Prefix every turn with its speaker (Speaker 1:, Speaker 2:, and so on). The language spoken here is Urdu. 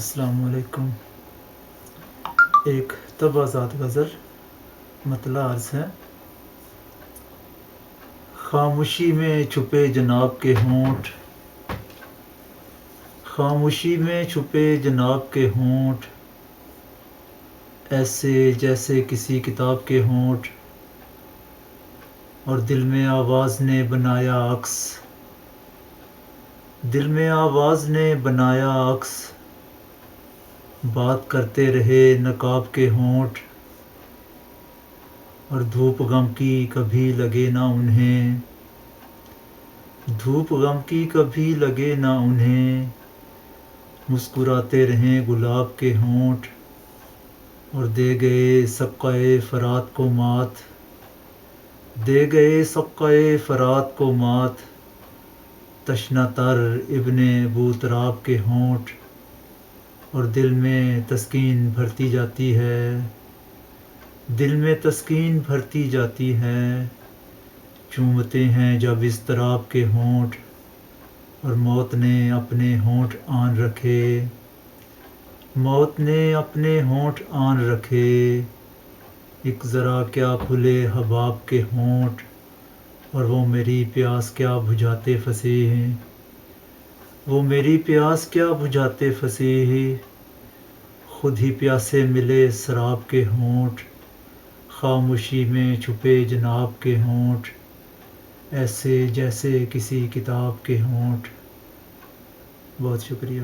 Speaker 1: السلام علیکم۔ ایک تبازات غزل مطلع عرض ہے۔ خاموشی میں چھپے جناب کے ہونٹ، خاموشی میں چھپے جناب کے ہونٹ، ایسے جیسے کسی کتاب کے ہونٹ، اور دل میں آواز نے بنایا عکس، دل میں آواز نے بنایا عکس، بات کرتے رہے نقاب کے ہونٹ، اور دھوپ غم کی کبھی لگے نہ انہیں، دھوپ غم کی کبھی لگے نہ انہیں، مسکراتے رہیں گلاب کے ہونٹ، اور دے گئے سبقہ فرات کو مات، دے گئے سبقہ فرات کو مات، تشنہ تر ابن بوتراب کے ہونٹ، اور دل میں تسکین بھرتی جاتی ہے، دل میں تسکین بھرتی جاتی ہے، چومتے ہیں جب اضطراب کے ہونٹ، اور موت نے اپنے ہونٹ آن رکھے، موت نے اپنے ہونٹ آن رکھے، ایک ذرا کیا کھلے حباب کے ہونٹ، اور وہ میری پیاس کیا بجھاتے پھنسے ہیں، وہ میری پیاس کیا بجھاتے پھنسے ہیں، خود ہی پیاسے ملے سراب کے ہونٹ، خاموشی میں چھپے جناب کے ہونٹ، ایسے جیسے کسی کتاب کے ہونٹ۔ بہت شکریہ۔